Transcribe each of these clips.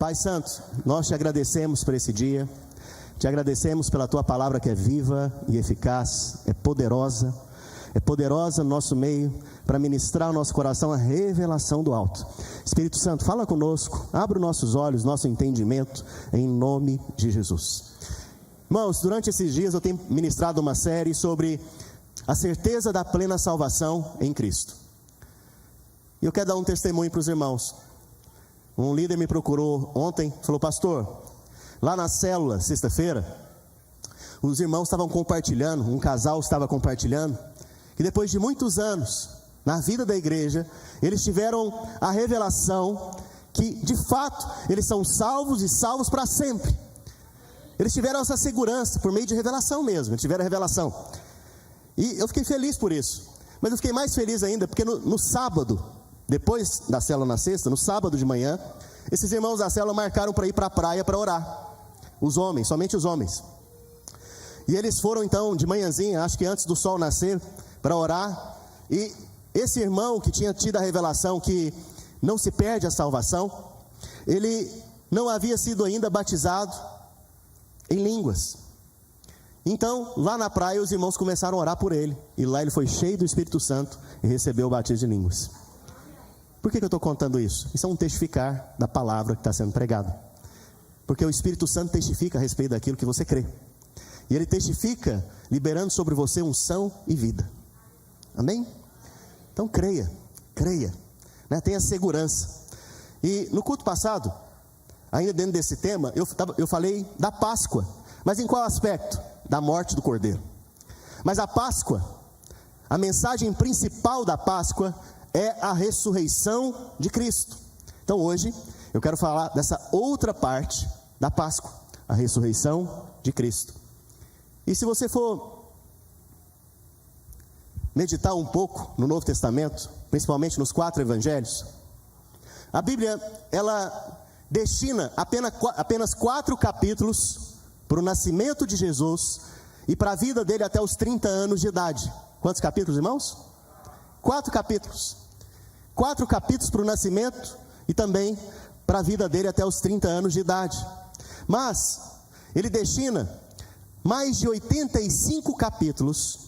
Pai Santo, nós te agradecemos por esse dia, te agradecemos pela tua palavra que é viva e eficaz, é poderosa no nosso meio, para ministrar ao nosso coração a revelação do alto. Espírito Santo, fala conosco, abre os nossos olhos, nosso entendimento, em nome de Jesus. Irmãos, durante esses dias eu tenho ministrado uma série sobre a certeza da plena salvação em Cristo. E eu quero dar um testemunho para os irmãos. Um líder me procurou ontem, falou: pastor, lá na célula, sexta-feira, os irmãos estavam compartilhando, um casal estava compartilhando, que depois de muitos anos, na vida da igreja, eles tiveram a revelação que, de fato, eles são salvos e salvos para sempre. Eles tiveram essa segurança, por meio de revelação mesmo, eles tiveram a revelação. E eu fiquei feliz por isso, mas eu fiquei mais feliz ainda, porque no sábado, depois da célula na sexta, no sábado de manhã, esses irmãos da célula marcaram para ir para a praia para orar. Os homens, somente os homens. E eles foram então de manhãzinha, acho que antes do sol nascer, para orar. E esse irmão que tinha tido a revelação que não se perde a salvação, ele não havia sido ainda batizado em línguas. Então, lá na praia, os irmãos começaram a orar por ele. E lá ele foi cheio do Espírito Santo e recebeu o batismo de línguas. Por que eu estou contando isso? Isso é um testificar da palavra que está sendo pregada. Porque o Espírito Santo testifica a respeito daquilo que você crê. E ele testifica liberando sobre você unção e vida. Amém? Então creia, né? Tenha segurança. E no culto passado, ainda dentro desse tema, eu falei da Páscoa. Mas em qual aspecto? Da morte do Cordeiro. Mas a Páscoa, a mensagem principal da Páscoa é a ressurreição de Cristo. Então hoje eu quero falar dessa outra parte da Páscoa, a ressurreição de Cristo. E se você for meditar um pouco no Novo Testamento, principalmente nos 4 evangelhos, a Bíblia, ela destina apenas 4 capítulos para o nascimento de Jesus e para a vida dele até os 30 anos de idade. Quantos capítulos, irmãos? 4 capítulos. 4 capítulos para o nascimento e também para a vida dele até os 30 anos de idade. Mas ele destina mais de 85 capítulos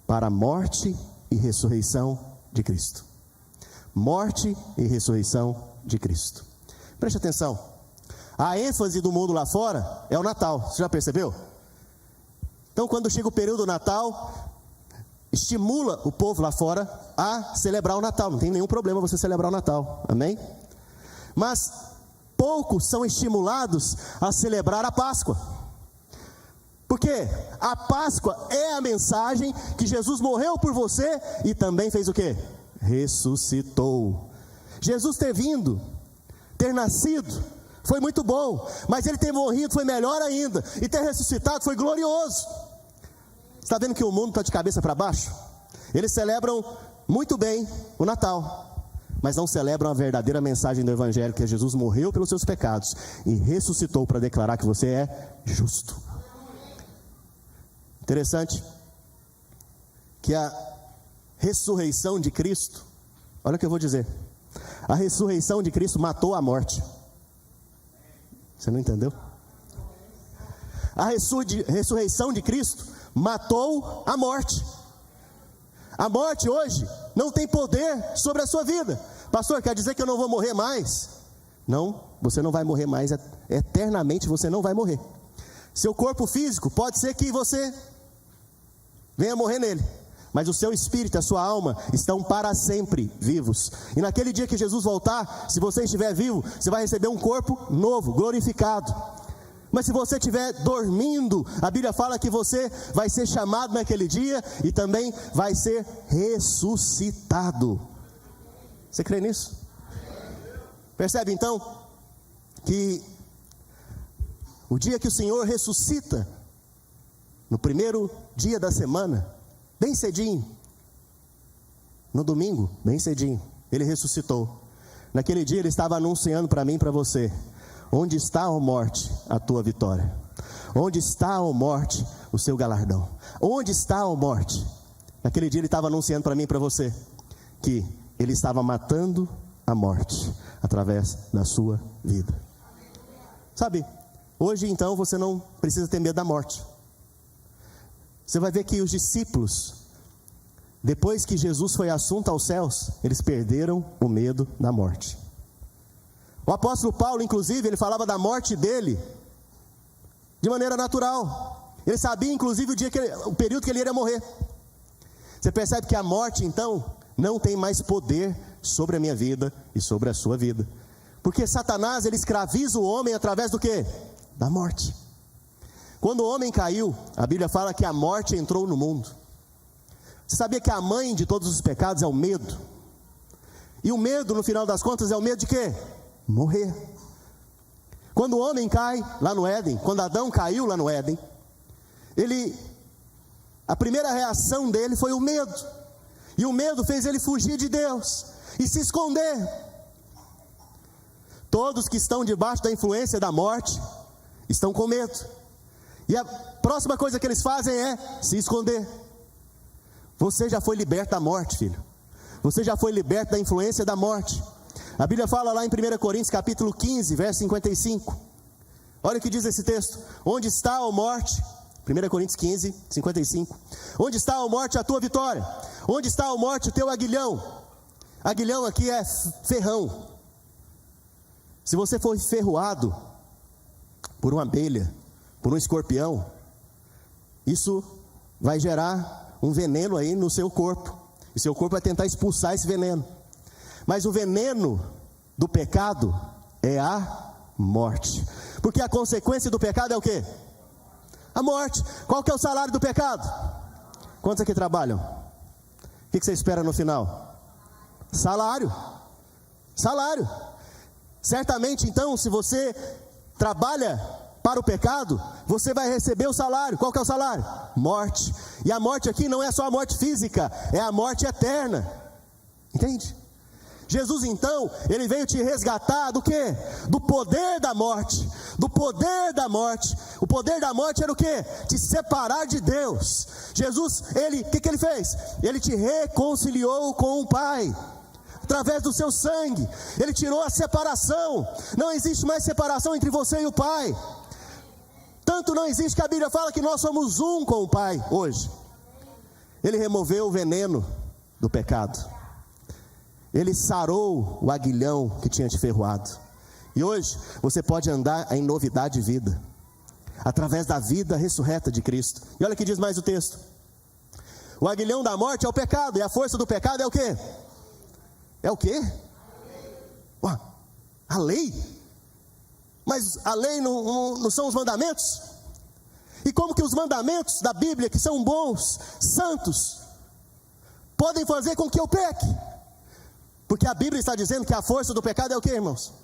para a morte e ressurreição de Cristo. Morte e ressurreição de Cristo. Preste atenção. A ênfase do mundo lá fora é o Natal. Você já percebeu? Então, quando chega o período do Natal, estimula o povo lá fora a celebrar o Natal. Não tem nenhum problema você celebrar o Natal. Amém? Mas poucos são estimulados a celebrar a Páscoa. Porque a Páscoa é a mensagem que Jesus morreu por você e também fez o quê? Ressuscitou. Jesus ter vindo, ter nascido, foi muito bom, mas ele ter morrido foi melhor ainda, e ter ressuscitado foi glorioso. Está vendo que o mundo está de cabeça para baixo? Eles celebram muito bem o Natal, mas não celebram a verdadeira mensagem do Evangelho, que é Jesus morreu pelos seus pecados e ressuscitou para declarar que você é justo. Interessante que a ressurreição de Cristo, olha o que eu vou dizer, a ressurreição de Cristo matou a morte. Você não entendeu? A ressurreição de Cristo matou a morte. A morte hoje não tem poder sobre a sua vida. Pastor, quer dizer que eu não vou morrer mais? Não, você não vai morrer mais, eternamente você não vai morrer. Seu corpo físico, pode ser que você venha morrer nele, mas o seu espírito e a sua alma estão para sempre vivos. E naquele dia que Jesus voltar, se você estiver vivo, você vai receber um corpo novo, glorificado. Mas se você estiver dormindo, a Bíblia fala que você vai ser chamado naquele dia e também vai ser ressuscitado. Você crê nisso? Percebe então que o dia que o Senhor ressuscita, no primeiro dia da semana, bem cedinho, no domingo, bem cedinho, ele ressuscitou. Naquele dia ele estava anunciando para mim e para você: onde está, ó morte, a tua vitória? Onde está, ó morte, o seu galardão? Onde está, ó morte? Naquele dia ele estava anunciando para mim e para você que ele estava matando a morte através da sua vida. Sabe, hoje então você não precisa ter medo da morte. Você vai ver que os discípulos, depois que Jesus foi assunto aos céus, eles perderam o medo da morte. O apóstolo Paulo, inclusive, ele falava da morte dele de maneira natural. Ele sabia, inclusive, o período que ele iria morrer. Você percebe que a morte, então, não tem mais poder sobre a minha vida e sobre a sua vida. Porque Satanás, ele escraviza o homem através do quê? Da morte. Quando o homem caiu, a Bíblia fala que a morte entrou no mundo. Você sabia que a mãe de todos os pecados é o medo? E o medo, no final das contas, é o medo de quê? Morrer. Quando o homem cai lá no Éden, quando Adão caiu lá no Éden, a primeira reação dele foi o medo. E o medo fez ele fugir de Deus e se esconder. Todos que estão debaixo da influência da morte estão com medo. E a próxima coisa que eles fazem é se esconder. Você já foi liberto da morte, filho. Você já foi liberto da influência da morte. A Bíblia fala lá em 1 Coríntios capítulo 15, verso 55. Olha o que diz esse texto. Onde está, ó morte? 1 Coríntios 15, 55. Onde está, ó morte, a tua vitória? Onde está, ó morte, o teu aguilhão? Aguilhão aqui é ferrão. Se você for ferroado por uma abelha, por um escorpião, isso vai gerar um veneno aí no seu corpo. E seu corpo vai tentar expulsar esse veneno. Mas o veneno do pecado é a morte. Porque a consequência do pecado é o quê? A morte. Qual que é o salário do pecado? Quantos aqui trabalham? O que você espera no final? Salário. Salário. Certamente então, se você trabalha para o pecado, você vai receber o salário. Qual que é o salário? Morte. E a morte aqui não é só a morte física, é a morte eterna. Entende? Jesus então, ele veio te resgatar do quê? Do poder da morte. Do poder da morte. O poder da morte era o quê? Te separar de Deus. Jesus, o que ele fez? Ele te reconciliou com o Pai. Através do seu sangue. Ele tirou a separação. Não existe mais separação entre você e o Pai. Tanto não existe que a Bíblia fala que nós somos um com o Pai hoje. Ele removeu o veneno do pecado. Ele sarou o aguilhão que tinha te ferroado. E hoje você pode andar em novidade de vida, através da vida ressurreta de Cristo. E olha o que diz mais o texto. O aguilhão da morte é o pecado, e a força do pecado é o quê? É o quê? Ué, a lei? Mas a lei não são os mandamentos? E como que os mandamentos da Bíblia, que são bons, santos, podem fazer com que eu peque? Porque a Bíblia está dizendo que a força do pecado é o que, irmãos?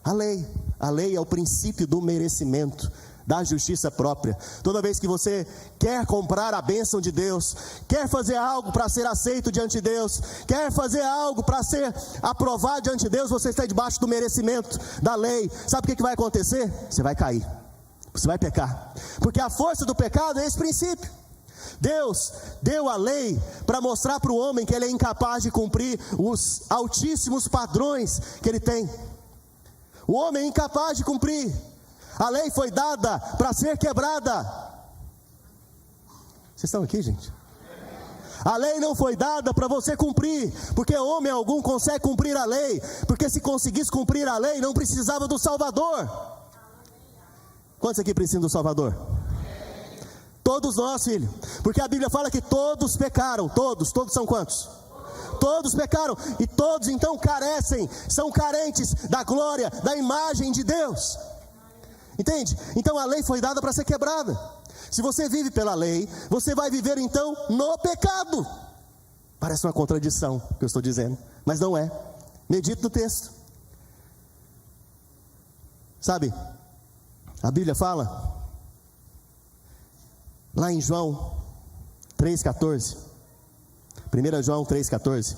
A lei. A lei é o princípio do merecimento, da justiça própria. Toda vez que você quer comprar a bênção de Deus, quer fazer algo para ser aceito diante de Deus, quer fazer algo para ser aprovado diante de Deus, você está debaixo do merecimento da lei. Sabe o que vai acontecer? Você vai cair, você vai pecar. Porque a força do pecado é esse princípio. Deus deu a lei para mostrar para o homem que ele é incapaz de cumprir os altíssimos padrões que ele tem. O homem é incapaz de cumprir. A lei foi dada para ser quebrada. Vocês estão aqui, gente? A lei não foi dada para você cumprir, porque homem algum consegue cumprir a lei, porque se conseguisse cumprir a lei, não precisava do Salvador. Quantos aqui precisam do Salvador? Todos nós, filho, porque a Bíblia fala que todos pecaram, todos são quantos? Todos pecaram, e todos então carecem, são carentes da glória, da imagem de Deus. Entende? Então a lei foi dada para ser quebrada. Se você vive pela lei, você vai viver então no pecado. Parece uma contradição o que eu estou dizendo, mas não é. Medite no texto. Sabe, a Bíblia fala lá em João 3,14, 1 João 3,14,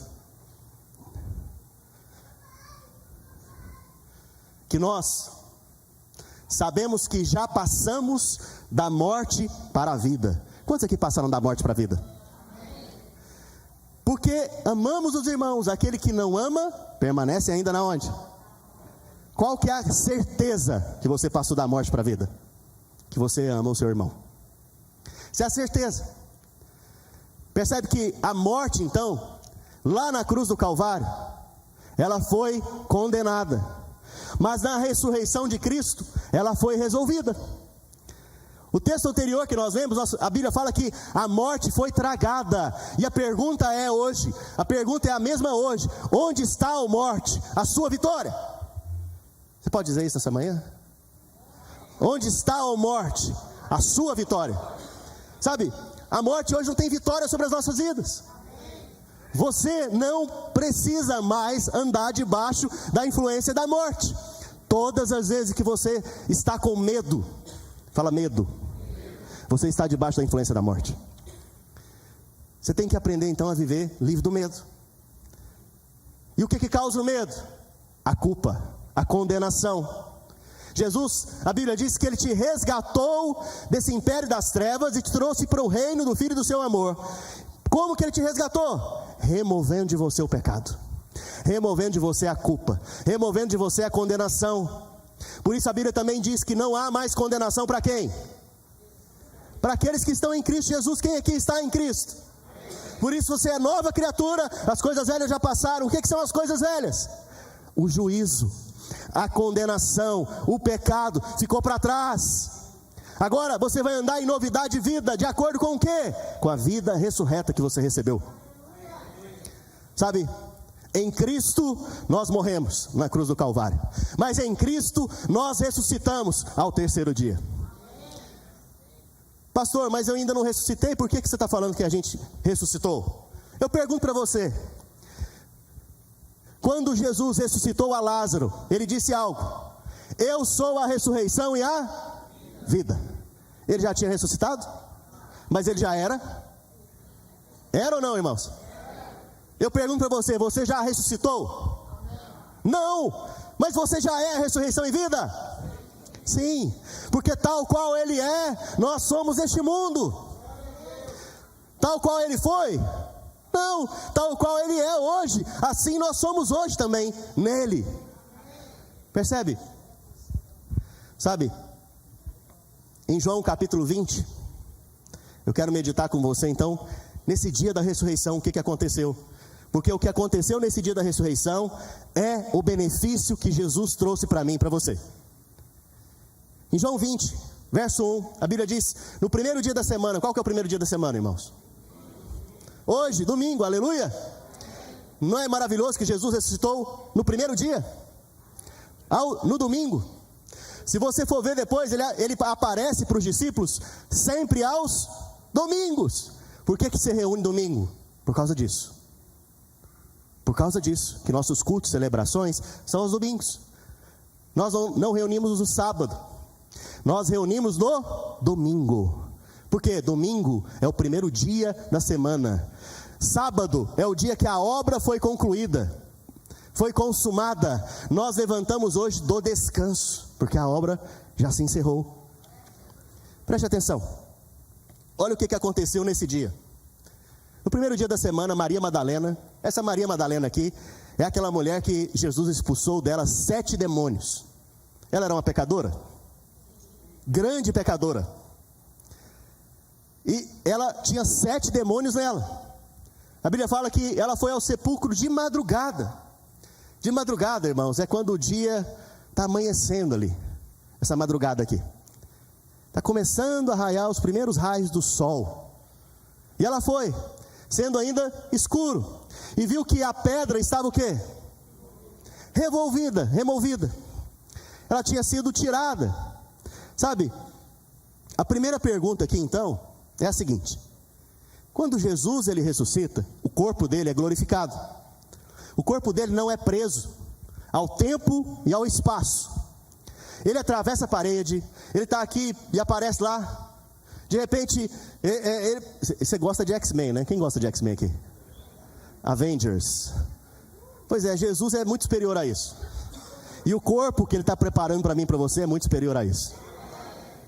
que nós sabemos que já passamos da morte para a vida. Quantos aqui passaram da morte para a vida? Porque amamos os irmãos. Aquele que não ama, permanece ainda na onde? Qual que é a certeza que você passou da morte para a vida? Que você ama o seu irmão. Essa é a certeza. Percebe que a morte, então, lá na cruz do Calvário, ela foi condenada. Mas na ressurreição de Cristo, ela foi resolvida. O texto anterior que nós lemos, a Bíblia fala que a morte foi tragada. E a pergunta é hoje, a pergunta é a mesma hoje: onde está, ó morte, a sua vitória? Você pode dizer isso nessa manhã? Onde está, ó morte, a sua vitória? Sabe, a morte hoje não tem vitória sobre as nossas vidas. Você não precisa mais andar debaixo da influência da morte. Todas as vezes que você está com medo, fala medo, você está debaixo da influência da morte. Você tem que aprender então a viver livre do medo. E o que causa o medo? A culpa, a condenação. Jesus, a Bíblia diz que Ele te resgatou desse império das trevas e te trouxe para o reino do Filho do seu amor. Como que Ele te resgatou? Removendo de você o pecado, removendo de você a culpa, removendo de você a condenação. Por isso a Bíblia também diz que não há mais condenação para quem? Para aqueles que estão em Cristo Jesus. Quem aqui está em Cristo? Por isso você é nova criatura, as coisas velhas já passaram. O que são as coisas velhas? O juízo, a condenação, o pecado ficou para trás. Agora você vai andar em novidade de vida, de acordo com o quê? Com a vida ressurreta que você recebeu. Sabe, em Cristo nós morremos na cruz do Calvário, mas em Cristo nós ressuscitamos ao terceiro dia. Pastor, mas eu ainda não ressuscitei, por que você está falando que a gente ressuscitou? Eu pergunto para você, quando Jesus ressuscitou a Lázaro, Ele disse algo: eu sou a ressurreição e a vida. Ele já tinha ressuscitado? Mas ele já era? Era ou não, irmãos? Eu pergunto para você, você já ressuscitou? Não, mas você já é a ressurreição e vida? Sim, porque tal qual Ele é, nós somos este mundo. Tal qual Ele foi? Não, tal qual Ele é hoje, assim nós somos hoje também, nele. Percebe? Sabe, em João capítulo 20, eu quero meditar com você então, nesse dia da ressurreição, o que aconteceu? Porque o que aconteceu nesse dia da ressurreição é o benefício que Jesus trouxe para mim e para você. Em João 20, verso 1, a Bíblia diz, no primeiro dia da semana, qual que é o primeiro dia da semana, irmãos? Hoje, domingo, aleluia. Não é maravilhoso que Jesus ressuscitou no primeiro dia? No domingo. Se você for ver depois, ele aparece para os discípulos sempre aos domingos. Por que se reúne domingo? Por causa disso. Por causa disso, que nossos cultos, celebrações, são aos domingos. Nós não reunimos no sábado, nós reunimos no domingo. Porque domingo é o primeiro dia da semana. Sábado é o dia que a obra foi concluída, foi consumada. Nós levantamos hoje do descanso, porque a obra já se encerrou. Preste atenção. Olha o que aconteceu nesse dia. No primeiro dia da semana, Maria Madalena, essa Maria Madalena aqui, é aquela mulher que Jesus expulsou dela 7 demônios. Ela era uma pecadora, grande pecadora, e ela tinha 7 demônios nela. A Bíblia fala que ela foi ao sepulcro de madrugada. De madrugada, irmãos, é quando o dia está amanhecendo ali. Essa madrugada aqui está começando a raiar os primeiros raios do sol. E ela foi, sendo ainda escuro, e viu que a pedra estava o quê? Removida. Ela tinha sido tirada. Sabe, a primeira pergunta aqui então é a seguinte: quando Jesus ele ressuscita, o corpo dele é glorificado. O corpo dele não é preso ao tempo e ao espaço. Ele atravessa a parede, ele está aqui e aparece lá. De repente, você gosta de X-Men, né? Quem gosta de X-Men aqui? Avengers. Pois é, Jesus é muito superior a isso. E o corpo que Ele está preparando para mim e para você é muito superior a isso.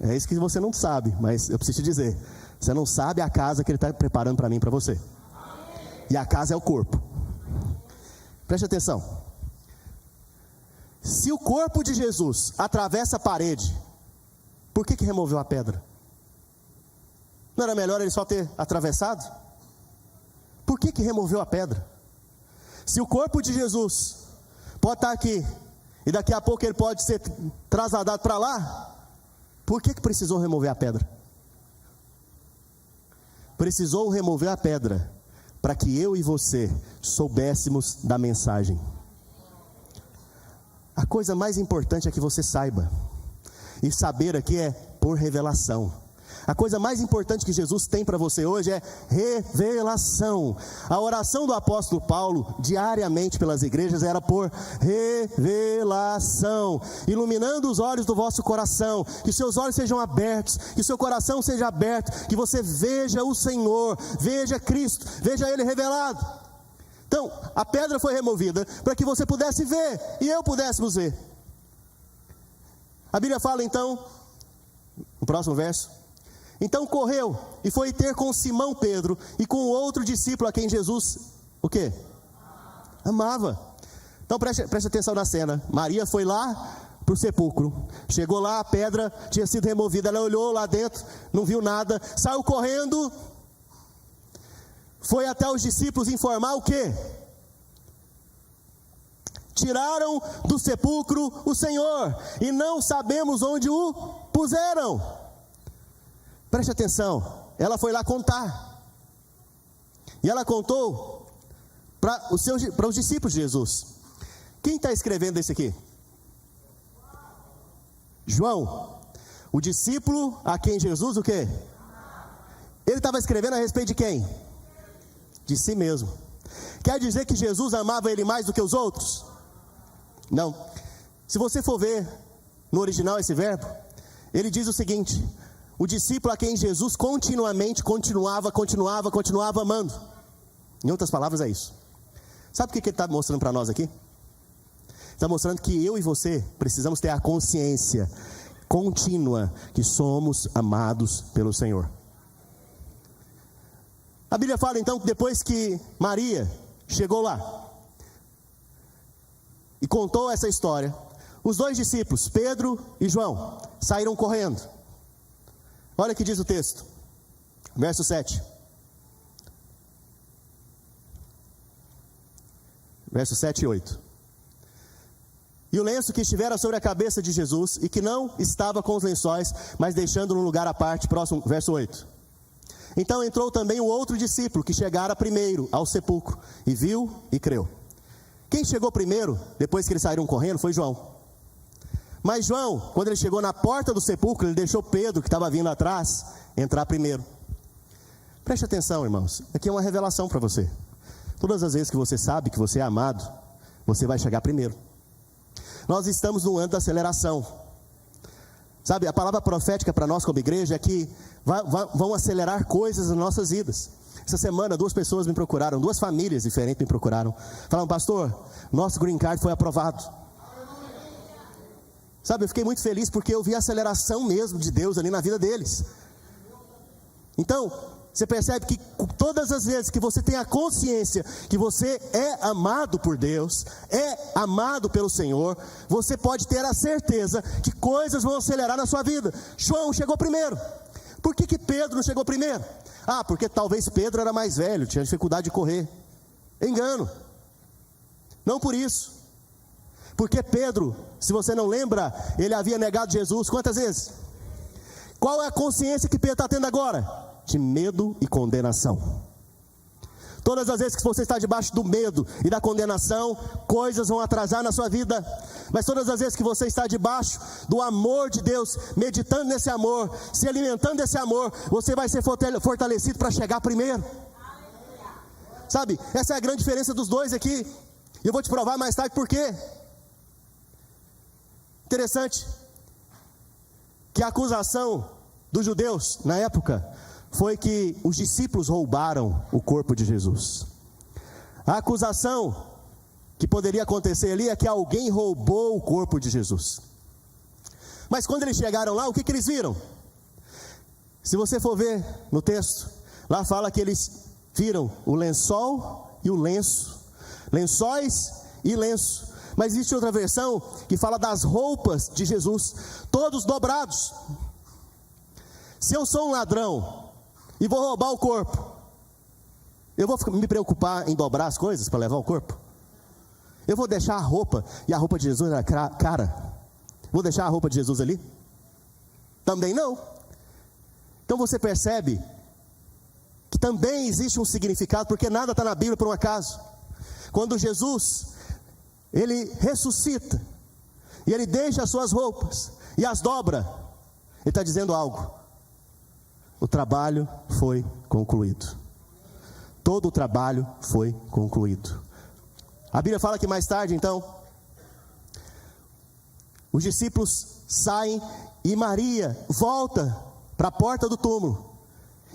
É isso que você não sabe, mas eu preciso te dizer. Você não sabe a casa que Ele está preparando para mim e para você. E a casa é o corpo. Preste atenção. Se o corpo de Jesus atravessa a parede, por que removeu a pedra? Não era melhor ele só ter atravessado? Por que removeu a pedra? Se o corpo de Jesus pode estar aqui, e daqui a pouco ele pode ser trasladado para lá, por que precisou remover a pedra? Precisou remover a pedra para que eu e você soubéssemos da mensagem. A coisa mais importante é que você saiba, e saber aqui é por revelação. A coisa mais importante que Jesus tem para você hoje é revelação. A oração do apóstolo Paulo, diariamente pelas igrejas, era por revelação, iluminando os olhos do vosso coração, que seus olhos sejam abertos, que seu coração seja aberto, que você veja o Senhor, veja Cristo, veja Ele revelado. Então, a pedra foi removida para que você pudesse ver, e eu pudéssemos ver. A Bíblia fala então, no próximo verso: então correu e foi ter com Simão Pedro e com o outro discípulo a quem Jesus, o quê? Amava. Então preste atenção na cena. Maria foi lá para o sepulcro, chegou lá, a pedra tinha sido removida, ela olhou lá dentro, não viu nada, saiu correndo, foi até os discípulos informar o quê? Tiraram do sepulcro o Senhor, e não sabemos onde o puseram. Preste atenção, ela foi lá contar, e ela contou para os discípulos de Jesus. Quem está escrevendo isso aqui? João, o discípulo a quem Jesus o quê? Ele estava escrevendo a respeito de quem? De si mesmo. Quer dizer que Jesus amava ele mais do que os outros? Não. Se você for ver no original esse verbo, ele diz o seguinte: o discípulo a quem Jesus continuamente continuava amando. Em outras palavras é isso. Sabe o que ele está mostrando para nós aqui? Está mostrando que eu e você precisamos ter a consciência contínua que somos amados pelo Senhor. A Bíblia fala então que depois que Maria chegou lá e contou essa história, os dois discípulos, Pedro e João, saíram correndo. Olha o que diz o texto, verso 7. Versos 7 e 8. E o lenço que estivera sobre a cabeça de Jesus, e que não estava com os lençóis, mas deixando num lugar à parte, próximo, verso 8. Então entrou também o outro discípulo, que chegara primeiro ao sepulcro, e viu e creu. Quem chegou primeiro, depois que eles saíram correndo, foi João. Mas João, quando ele chegou na porta do sepulcro, ele deixou Pedro, que estava vindo atrás, entrar primeiro. Preste atenção, irmãos, aqui é uma revelação para você. Todas as vezes que você sabe que você é amado, você vai chegar primeiro. Nós estamos no ano da aceleração. Sabe, a palavra profética para nós como igreja é que vão acelerar coisas nas nossas vidas. Essa semana 2 pessoas me procuraram, 2 famílias diferentes me procuraram. Falaram: pastor, nosso green card foi aprovado. Sabe, eu fiquei muito feliz porque eu vi a aceleração mesmo de Deus ali na vida deles. Então, você percebe que todas as vezes que você tem a consciência que você é amado por Deus, é amado pelo Senhor, você pode ter a certeza que coisas vão acelerar na sua vida. João chegou primeiro. Por que Pedro não chegou primeiro? Ah, porque talvez Pedro era mais velho, tinha dificuldade de correr. Engano. Não por isso. Porque Pedro, se você não lembra, ele havia negado Jesus quantas vezes? Qual é a consciência que Pedro está tendo agora? De medo e condenação. Todas as vezes que você está debaixo do medo e da condenação, coisas vão atrasar na sua vida. Mas todas as vezes que você está debaixo do amor de Deus, meditando nesse amor, se alimentando desse amor, você vai ser fortalecido para chegar primeiro. Sabe, essa é a grande diferença dos dois aqui. E eu vou te provar mais tarde por quê. Interessante que a acusação dos judeus na época foi que os discípulos roubaram o corpo de Jesus. A acusação que poderia acontecer ali é que alguém roubou o corpo de Jesus. Mas quando eles chegaram lá, o que eles viram? Se você for ver no texto, lá fala que eles viram o lençol e o lenço, lençóis e lenço, Mas existe outra versão que fala das roupas de Jesus, todos dobrados. Se eu sou um ladrão e vou roubar o corpo, eu vou me preocupar em dobrar as coisas para levar o corpo? Eu vou deixar a roupa, e a roupa de Jesus era cara, vou deixar a roupa de Jesus ali? Também não. Então você percebe que também existe um significado, porque nada está na Bíblia por um acaso. Quando Jesus, ele ressuscita, e ele deixa as suas roupas, e as dobra, ele está dizendo algo: o trabalho foi concluído. Todo o trabalho foi concluído. A Bíblia fala que mais tarde, então, os discípulos saem e Maria volta para a porta do túmulo.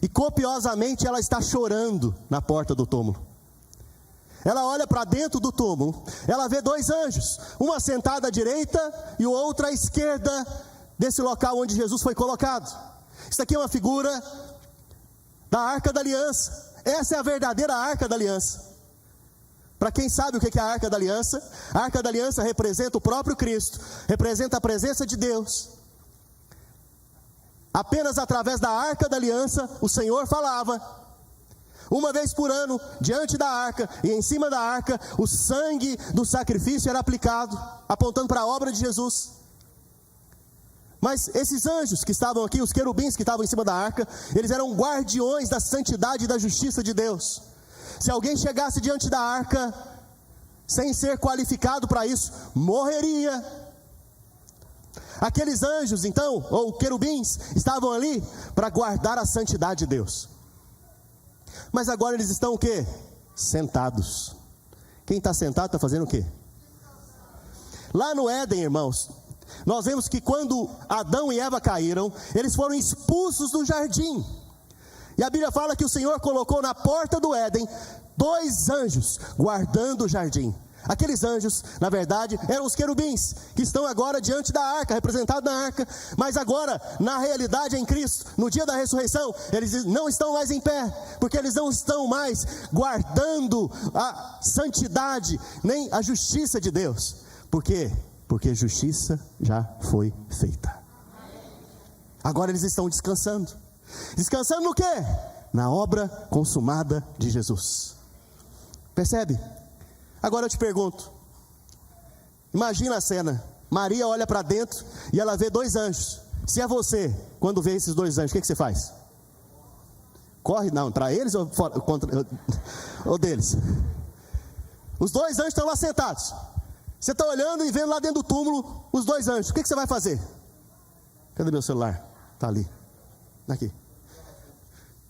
E copiosamente ela está chorando na porta do túmulo. Ela olha para dentro do túmulo, ela vê 2 anjos, uma sentada à direita e o outro à esquerda desse local onde Jesus foi colocado. Isso aqui é uma figura da Arca da Aliança. Essa é a verdadeira Arca da Aliança. Para quem sabe o que é a Arca da Aliança, a Arca da Aliança representa o próprio Cristo, representa a presença de Deus. Apenas através da Arca da Aliança, o Senhor falava. Uma vez por ano, diante da arca e em cima da arca, o sangue do sacrifício era aplicado, apontando para a obra de Jesus. Mas esses anjos que estavam aqui, os querubins que estavam em cima da arca, eles eram guardiões da santidade e da justiça de Deus. Se alguém chegasse diante da arca, sem ser qualificado para isso, morreria. Aqueles anjos, então, ou querubins, estavam ali para guardar a santidade de Deus. Mas agora eles estão o quê? Sentados. Quem está sentado está fazendo o quê? Lá no Éden, irmãos, nós vemos que quando Adão e Eva caíram, eles foram expulsos do jardim. E a Bíblia fala que o Senhor colocou na porta do Éden 2 anjos guardando o jardim. Aqueles anjos, na verdade, eram os querubins, que estão agora diante da arca, representados na arca. Mas agora, na realidade em Cristo, no dia da ressurreição, eles não estão mais em pé, porque eles não estão mais guardando a santidade, nem a justiça de Deus. Por quê? Porque a justiça já foi feita. Agora eles estão descansando. Descansando no quê? Na obra consumada de Jesus. Percebe? Agora eu te pergunto, imagina a cena, Maria olha para dentro e ela vê 2 anjos. Se é você, quando vê esses 2 anjos, o que você faz? Corre? Não, para eles ou, ou deles? Os 2 anjos estão lá sentados. Você está olhando e vendo lá dentro do túmulo os 2 anjos, o que você vai fazer? Cadê meu celular? Está ali, aqui.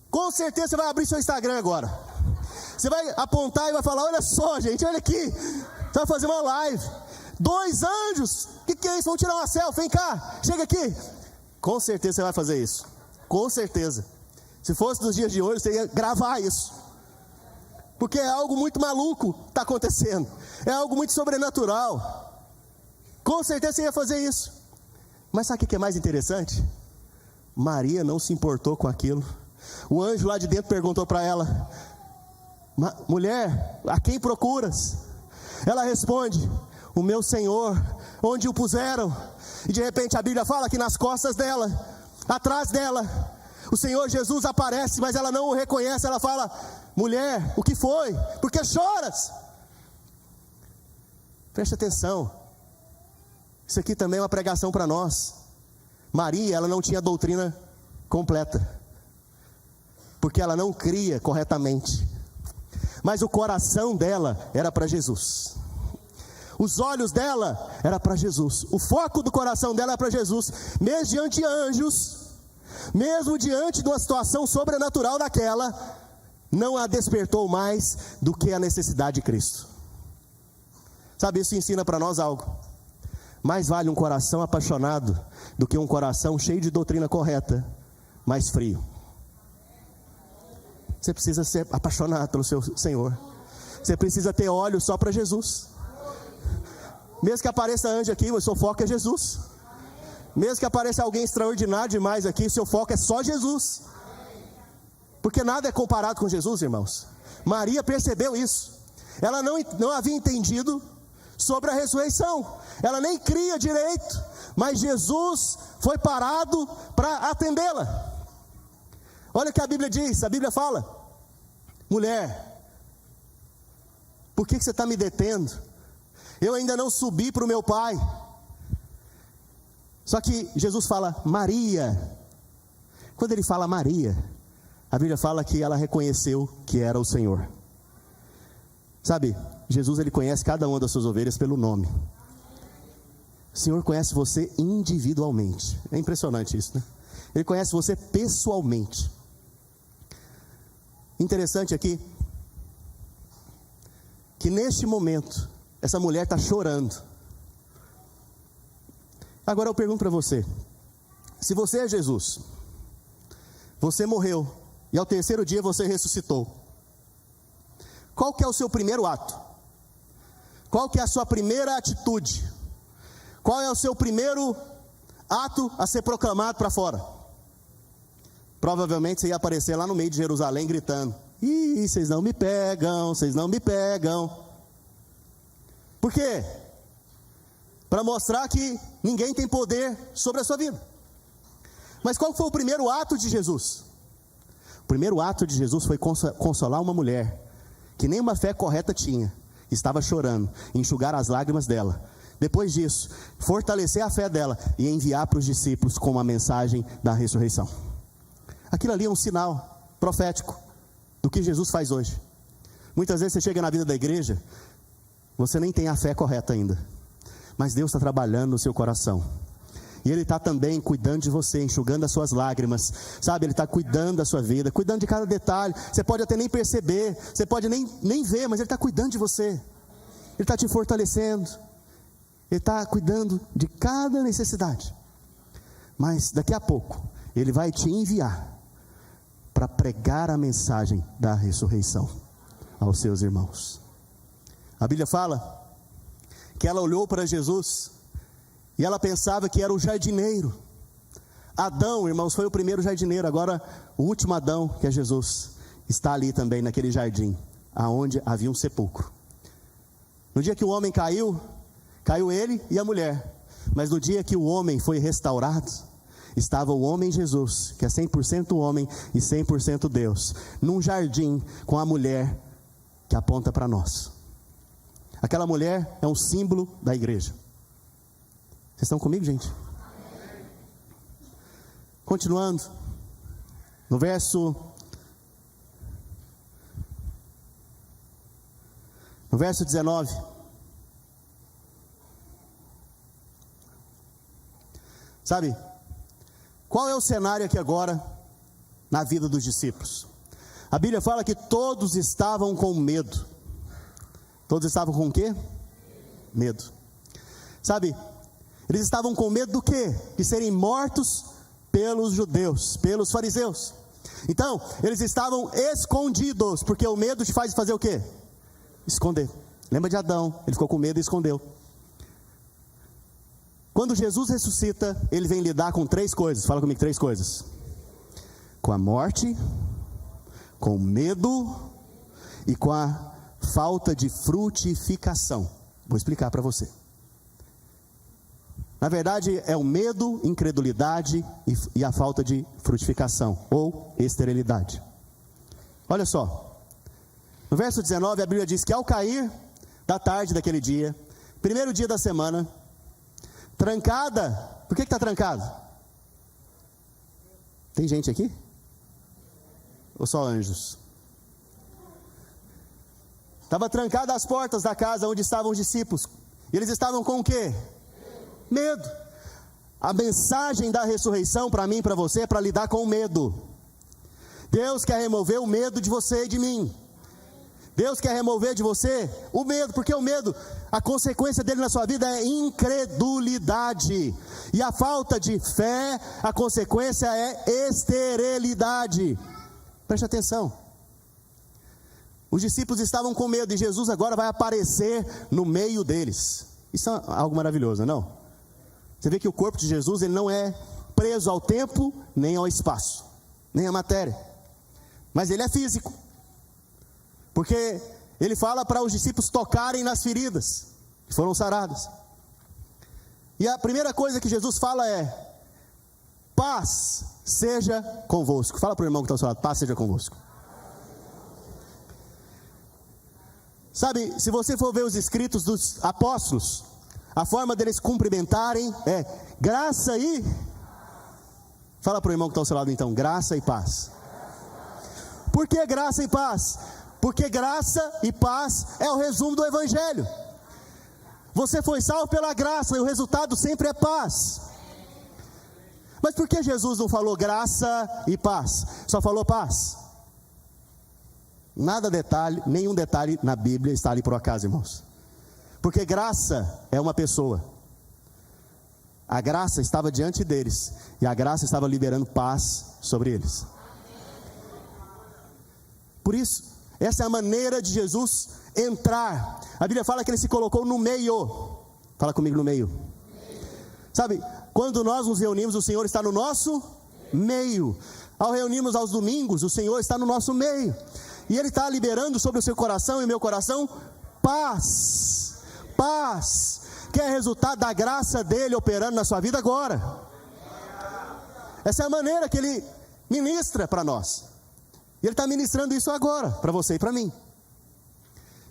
Com certeza você vai abrir seu Instagram agora. Você vai apontar e vai falar: olha só, gente, olha aqui. Você vai fazer uma live. 2 anjos, o que é isso? Vamos tirar uma selfie, vem cá, chega aqui. Com certeza você vai fazer isso. Com certeza. Se fosse dos dias de hoje, você ia gravar isso. Porque é algo muito maluco que está acontecendo. É algo muito sobrenatural. Com certeza você ia fazer isso. Mas sabe o que é mais interessante? Maria não se importou com aquilo. O anjo lá de dentro perguntou para ela: mulher, a quem procuras? Ela responde: o meu Senhor, onde o puseram? E de repente a Bíblia fala que nas costas dela, atrás dela, o Senhor Jesus aparece, mas ela não o reconhece. Ela fala: mulher, o que foi? Por que choras? Preste atenção, isso aqui também é uma pregação para nós. Maria, ela não tinha doutrina completa, porque ela não cria corretamente. Mas o coração dela era para Jesus. Os olhos dela era para Jesus. O foco do coração dela era para Jesus. Mesmo diante de anjos, mesmo diante de uma situação sobrenatural daquela, não a despertou mais do que a necessidade de Cristo. Sabe, isso ensina para nós algo. Mais vale um coração apaixonado do que um coração cheio de doutrina correta, mas frio. Você precisa ser apaixonado pelo seu Senhor. Você precisa ter olhos só para Jesus. Mesmo que apareça anjo aqui, o seu foco é Jesus. Mesmo que apareça alguém extraordinário demais aqui, o seu foco é só Jesus. Porque nada é comparado com Jesus, irmãos. Maria percebeu isso. Ela não havia entendido sobre a ressurreição. Ela nem cria direito, mas Jesus foi parado para atendê-la. Olha o que a Bíblia diz, a Bíblia fala: mulher, por que você está me detendo? Eu ainda não subi para o meu Pai. Só que Jesus fala Maria. Quando ele fala Maria, a Bíblia fala que ela reconheceu que era o Senhor. Sabe, Jesus, ele conhece cada uma das suas ovelhas pelo nome. O Senhor conhece você individualmente. É impressionante isso, né? Ele conhece você pessoalmente. Interessante aqui, que neste momento, essa mulher está chorando. Agora eu pergunto para você, se você é Jesus, você morreu, e ao terceiro dia você ressuscitou, qual que é o seu primeiro ato? Qual que é a sua primeira atitude? Qual é o seu primeiro ato a ser proclamado para fora? Provavelmente você ia aparecer lá no meio de Jerusalém gritando: ih, vocês não me pegam, vocês não me pegam. Por quê? Para mostrar que ninguém tem poder sobre a sua vida. Mas qual foi o primeiro ato de Jesus? O primeiro ato de Jesus foi consolar uma mulher que nem uma fé correta tinha, estava chorando, enxugar as lágrimas dela. Depois disso, fortalecer a fé dela e enviar para os discípulos com uma mensagem da ressurreição. Aquilo ali é um sinal profético do que Jesus faz hoje. Muitas vezes você chega na vida da igreja, você nem tem a fé correta ainda, mas Deus está trabalhando no seu coração, e Ele está também cuidando de você, enxugando as suas lágrimas, sabe? Ele está cuidando da sua vida, cuidando de cada detalhe. Você pode até nem perceber, você pode nem ver, mas Ele está cuidando de você, Ele está te fortalecendo, Ele está cuidando de cada necessidade. Mas daqui a pouco Ele vai te enviar para pregar a mensagem da ressurreição aos seus irmãos. A Bíblia fala que ela olhou para Jesus e ela pensava que era o jardineiro. Adão, irmãos, foi o primeiro jardineiro. Agora o último Adão, que é Jesus, está ali também naquele jardim, aonde havia um sepulcro. No dia que o homem caiu ele e a mulher. Mas no dia que o homem foi restaurado, estava o homem Jesus, que é 100% homem e 100% Deus, num jardim com a mulher que aponta para nós. Aquela mulher é um símbolo da igreja. Vocês estão comigo, gente? Continuando, no verso 19. Sabe, qual é o cenário aqui agora na vida dos discípulos? A Bíblia fala que todos estavam com medo. Todos estavam com o quê? Medo. Sabe, eles estavam com medo do quê? De serem mortos pelos judeus, pelos fariseus. Então, eles estavam escondidos, porque o medo te faz fazer o quê? Esconder. Lembra de Adão? Ele ficou com medo e escondeu. Quando Jesus ressuscita, ele vem lidar com 3 coisas. Fala comigo, 3 coisas: com a morte, com o medo e com a falta de frutificação. Vou explicar para você. Na verdade, é o medo, incredulidade e a falta de frutificação, ou esterilidade. Olha só, no verso 19 a Bíblia diz que ao cair da tarde daquele dia, primeiro dia da semana, trancada. Por que está trancado? Tem gente aqui? Ou só anjos? Estava trancada as portas da casa onde estavam os discípulos. E eles estavam com o quê? Medo. A mensagem da ressurreição para mim e para você é para lidar com o medo. Deus quer remover o medo de você e de mim. Deus quer remover de você o medo, porque o medo, a consequência dele na sua vida é incredulidade. E a falta de fé, a consequência é esterilidade. Preste atenção. Os discípulos estavam com medo e Jesus agora vai aparecer no meio deles. Isso é algo maravilhoso, não? Você vê que o corpo de Jesus, ele não é preso ao tempo, nem ao espaço, nem à matéria. Mas ele é físico. Porque ele fala para os discípulos tocarem nas feridas. foram saradas. E a primeira coisa que Jesus fala é: paz seja convosco. Fala para o irmão que está ao seu lado: paz seja convosco. Sabe, se você for ver os escritos dos apóstolos, a forma deles cumprimentarem é graça e... Fala para o irmão que está ao seu lado então: graça e paz. Por que graça e paz? Porque graça e paz é o resumo do Evangelho. Você foi salvo pela graça e o resultado sempre é paz. Mas por que Jesus não falou graça e paz? Só falou paz? Nenhum detalhe na Bíblia está ali por acaso, irmãos. Porque graça é uma pessoa. A graça estava diante deles e a graça estava liberando paz sobre eles. Por isso, essa é a maneira de Jesus entrar. A Bíblia fala que ele se colocou no meio. Fala comigo: no meio. Sabe, quando nós nos reunimos, o Senhor está no nosso meio. Ao reunirmos aos domingos, o Senhor está no nosso meio. E Ele está liberando sobre o seu coração e o meu coração paz. Paz, que é resultado da graça dEle operando na sua vida agora. Essa é a maneira que Ele ministra para nós. E Ele está ministrando isso agora, para você e para mim.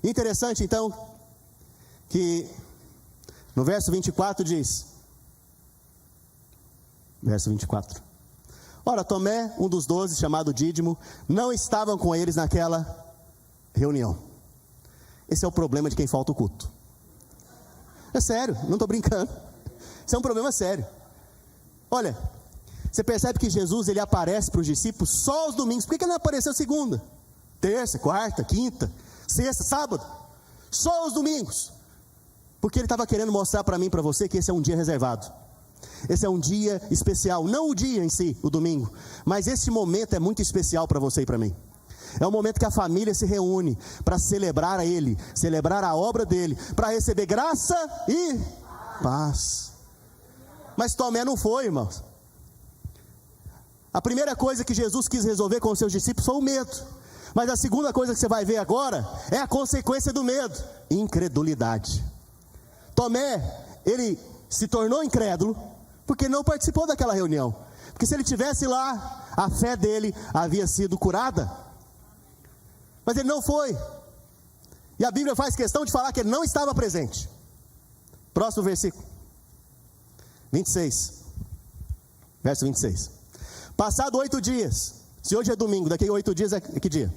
Interessante então, que no verso 24 diz, verso 24: ora, Tomé, um dos 12, chamado Dídimo, não estavam com eles naquela reunião. Esse é o problema de quem falta o culto. É sério, não estou brincando. Isso é um problema sério. Olha, você percebe que Jesus ele aparece para os discípulos só aos domingos. Por que ele não apareceu segunda, terça, quarta, quinta, sexta, sábado? Só aos domingos. Porque ele estava querendo mostrar para mim e para você que esse é um dia reservado. Esse é um dia especial, não o dia em si, o domingo, mas esse momento é muito especial para você e para mim. É o momento que a família se reúne para celebrar a Ele, celebrar a obra dEle, para receber graça e paz. Mas Tomé não foi, irmãos. A primeira coisa que Jesus quis resolver com os seus discípulos foi o medo. Mas a segunda coisa que você vai ver agora é a consequência do medo: incredulidade. Tomé, ele se tornou incrédulo porque não participou daquela reunião. Porque se ele tivesse lá, a fé dele havia sido curada. Mas ele não foi. E a Bíblia faz questão de falar que ele não estava presente. Próximo versículo 26. Verso 26. Passado 8 dias. Se hoje é domingo, daqui a 8 dias é que dia?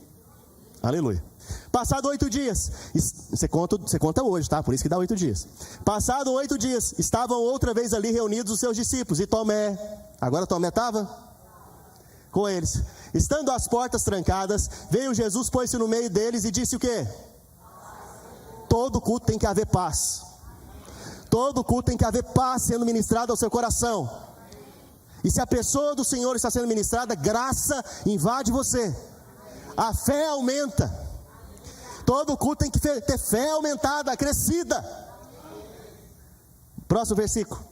Aleluia. Passado 8 dias, você conta hoje, tá? Por isso que dá 8 dias. Passado 8 dias, estavam outra vez ali reunidos os seus discípulos. E Tomé, agora Tomé estava com eles. Estando as portas trancadas, veio Jesus, pôs-se no meio deles e disse o quê? Todo culto tem que haver paz. Todo culto tem que haver paz sendo ministrada ao seu coração. E se a pessoa do Senhor está sendo ministrada, graça invade você. A fé aumenta. Todo culto tem que ter fé aumentada, crescida. Próximo versículo.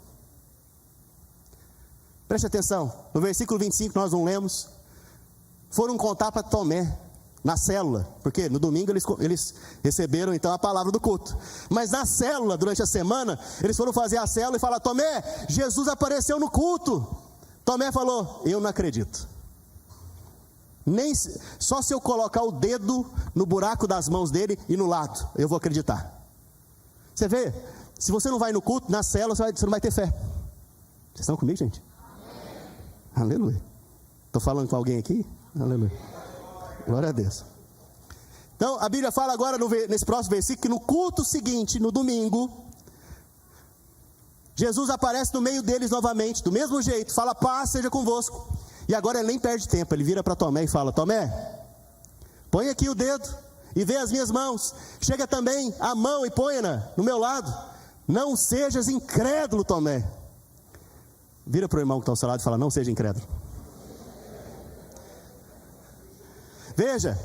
Preste atenção. No versículo 25 nós não lemos. Foram contar para Tomé na célula. Porque no domingo eles receberam então a palavra do culto. Mas na célula, durante a semana, eles foram fazer a célula e falaram: Tomé, Jesus apareceu no culto. Tomé falou: eu não acredito. Só se eu colocar o dedo no buraco das mãos dele e no lado, eu vou acreditar. Você vê, se você não vai no culto, na célula, você não vai ter fé. Vocês estão comigo, gente? Amém. Aleluia. Estou falando com alguém aqui? Aleluia. Glória a Deus. Então, a Bíblia fala agora, nesse próximo versículo, que no culto seguinte, no domingo, Jesus aparece no meio deles novamente, do mesmo jeito, fala: paz seja convosco. E agora ele nem perde tempo, ele vira para Tomé e fala: Tomé, põe aqui o dedo e vê as minhas mãos. Chega também a mão e põe-na no meu lado. Não sejas incrédulo, Tomé. Vira para o irmão que está ao seu lado e fala: não seja incrédulo. Veja,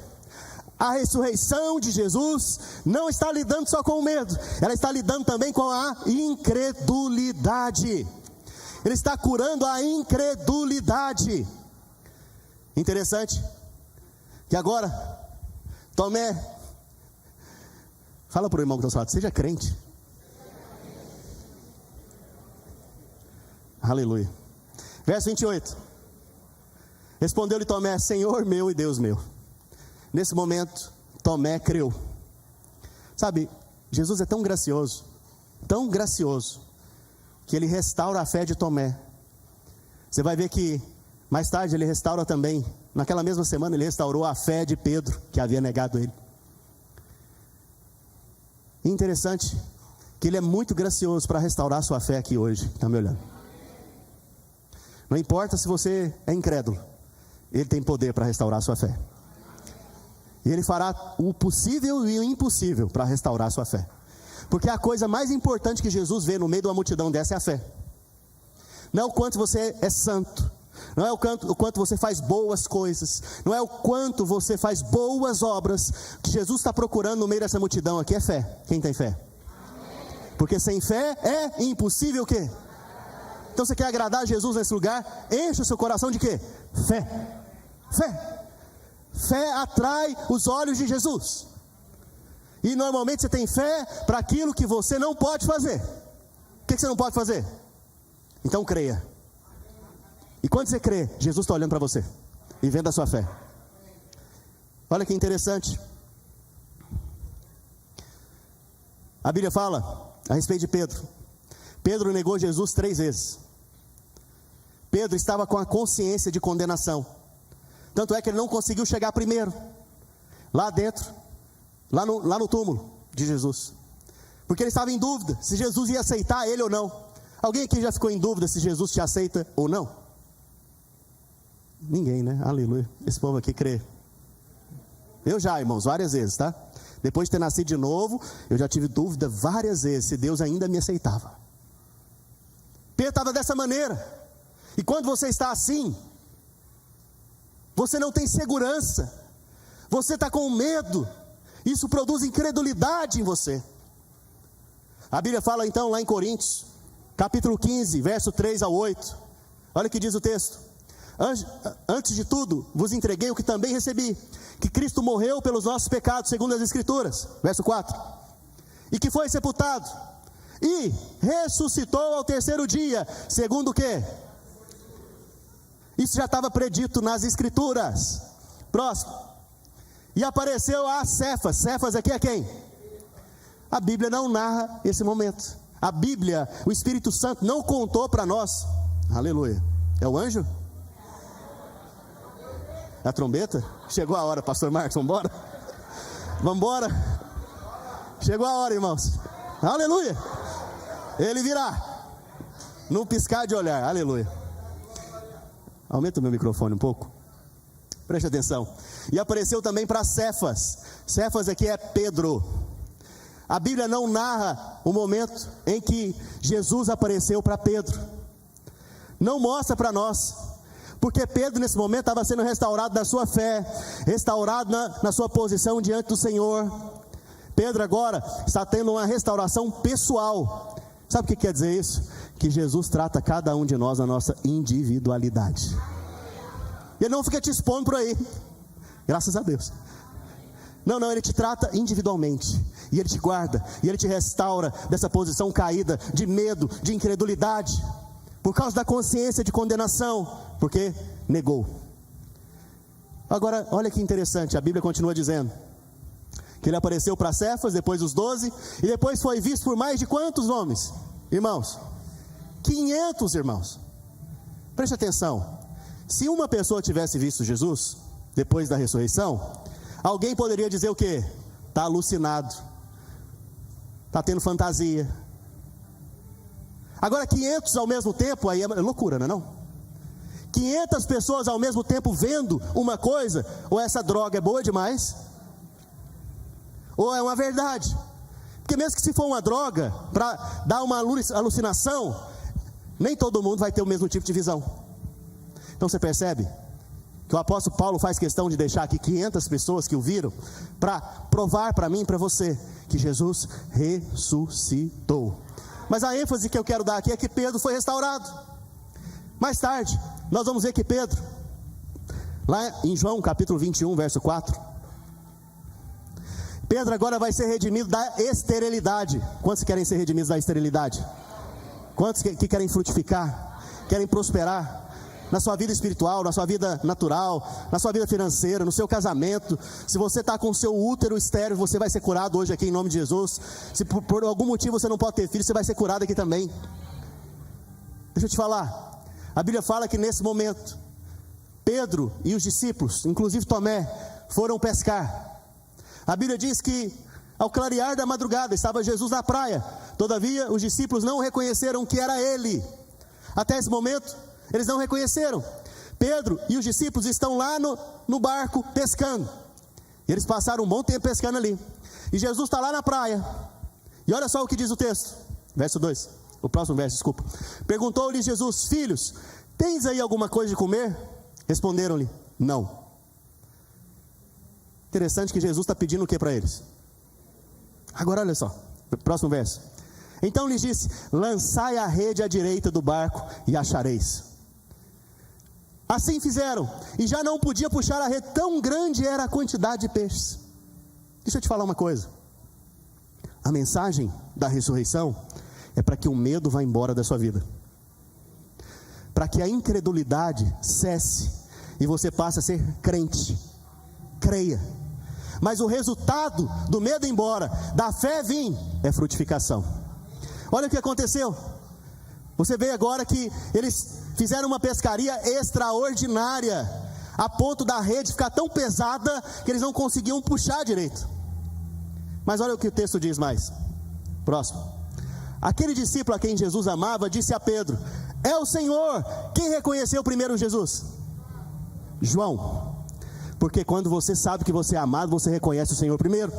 a ressurreição de Jesus não está lidando só com o medo, ela está lidando também com a incredulidade. Ele está curando a incredulidade. Interessante que agora Tomé, fala para o irmão que está ao seu lado: seja crente. Aleluia. Verso 28. Respondeu-lhe Tomé: Senhor meu e Deus meu. Nesse momento, Tomé creu. Sabe, Jesus é tão gracioso, que ele restaura a fé de Tomé. Você vai ver que mais tarde ele restaura também, naquela mesma semana ele restaurou a fé de Pedro, que havia negado ele. E interessante que ele é muito gracioso para restaurar a sua fé aqui hoje. Está me olhando? Não importa se você é incrédulo, ele tem poder para restaurar a sua fé. E ele fará o possível e o impossível para restaurar a sua fé. Porque a coisa mais importante que Jesus vê no meio de uma multidão dessa é a fé. Não é o quanto você é santo, não é o quanto você faz boas coisas, não é o quanto você faz boas obras. O que Jesus está procurando no meio dessa multidão aqui é fé. Quem tem fé? Porque sem fé é impossível o quê? Então você quer agradar a Jesus nesse lugar? Enche o seu coração de quê? Fé. Fé. Fé atrai os olhos de Jesus. E normalmente você tem fé para aquilo que você não pode fazer. O que você não pode fazer? Então creia. E quando você crê, Jesus está olhando para você e vendo a sua fé. Olha que interessante. A Bíblia fala a respeito de Pedro. Pedro negou Jesus 3 vezes. Pedro estava com a consciência de condenação. Tanto é que ele não conseguiu chegar primeiro, lá dentro, lá no túmulo de Jesus. Porque ele estava em dúvida se Jesus ia aceitar ele ou não. Alguém aqui já ficou em dúvida se Jesus te aceita ou não? Ninguém, né? Aleluia. Esse povo aqui crê. Eu já, irmãos, várias vezes, tá? Depois de ter nascido de novo, eu já tive dúvida várias vezes se Deus ainda me aceitava. Pedro estava dessa maneira. E quando você está assim, você não tem segurança, você está com medo, isso produz incredulidade em você. A Bíblia fala então lá em Coríntios, capítulo 15, verso 3 ao 8, olha o que diz o texto: antes de tudo, vos entreguei o que também recebi, que Cristo morreu pelos nossos pecados, segundo as Escrituras, verso 4, e que foi sepultado, e ressuscitou ao terceiro dia, segundo o quê? Isso já estava predito nas Escrituras. Próximo. E apareceu a Cefas. Cefas aqui é quem? A Bíblia não narra esse momento. A Bíblia, o Espírito Santo não contou para nós. Aleluia. É o anjo? É a trombeta? Chegou a hora, pastor Marcos, vamos embora? Vamos embora? Chegou a hora, irmãos. Aleluia. Ele virá num piscar de olhar. Aleluia. Aumenta o meu microfone um pouco. Preste atenção. E apareceu também para Cefas. Cefas aqui é Pedro. A Bíblia não narra o momento em que Jesus apareceu para Pedro. Não mostra para nós. Porque Pedro nesse momento estava sendo restaurado na sua fé, restaurado na sua posição diante do Senhor. Pedro agora está tendo uma restauração pessoal. Sabe o que quer dizer isso? Que Jesus trata cada um de nós na nossa individualidade. Ele não fica te expondo por aí. Graças a Deus. Não, ele te trata individualmente. E ele te guarda, e ele te restaura dessa posição caída, de medo, de incredulidade, por causa da consciência de condenação, porque negou. Agora, olha que interessante, a Bíblia continua dizendo que ele apareceu para Cefas, depois os 12, e depois foi visto por mais de quantos homens? Irmãos, 500 irmãos. Preste atenção. Se uma pessoa tivesse visto Jesus depois da ressurreição, alguém poderia dizer o quê? Está alucinado, está tendo fantasia. Agora 500 ao mesmo tempo, aí é loucura, não é não? 500 pessoas ao mesmo tempo vendo uma coisa, ou essa droga é boa demais, ou é uma verdade. Porque mesmo que se for uma droga, para dar uma alucinação, nem todo mundo vai ter o mesmo tipo de visão. Então você percebe que o apóstolo Paulo faz questão de deixar aqui 500 pessoas que o viram, para provar para mim e para você que Jesus ressuscitou. Mas a ênfase que eu quero dar aqui é que Pedro foi restaurado. Mais tarde, nós vamos ver que Pedro, lá em João capítulo 21, verso 4, Pedro agora vai ser redimido da esterilidade. Quantos querem ser redimidos da esterilidade? Quantos que querem frutificar? querem prosperar na sua vida espiritual, na sua vida natural, na sua vida financeira, no seu casamento. Se você está com o seu útero estéril, você vai ser curado hoje aqui em nome de Jesus. Se por algum motivo você não pode ter filho, você vai ser curado aqui também. Deixa eu te falar, a Bíblia fala que nesse momento, Pedro e os discípulos, inclusive Tomé, foram pescar. A Bíblia diz que ao clarear da madrugada estava Jesus na praia. Todavia os discípulos não reconheceram que era ele. Até esse momento eles não reconheceram. Pedro e os discípulos estão lá no barco pescando. E eles passaram um bom tempo pescando ali. E Jesus está lá na praia. E olha só o que diz o texto. Verso 2. O próximo verso, desculpa. Perguntou-lhe Jesus: filhos, tens aí alguma coisa de comer? Responderam-lhe: não. Interessante que Jesus está pedindo o que para eles? Agora olha só. Próximo verso. Então lhes disse: lançai a rede à direita do barco e achareis. Assim fizeram, e já não podia puxar a rede, tão grande era a quantidade de peixes. Deixa eu te falar uma coisa. A mensagem da ressurreição é para que o medo vá embora da sua vida, para que a incredulidade cesse e você passe a ser crente. Creia. Mas o resultado do medo ir embora, da fé vir, é frutificação. Olha o que aconteceu. Você vê agora que eles fizeram uma pescaria extraordinária, a ponto da rede ficar tão pesada que eles não conseguiam puxar direito. Mas olha o que o texto diz mais. Próximo. Aquele discípulo a quem Jesus amava disse a Pedro: é o Senhor. Quem reconheceu primeiro Jesus? João. Porque quando você sabe que você é amado, você reconhece o Senhor primeiro.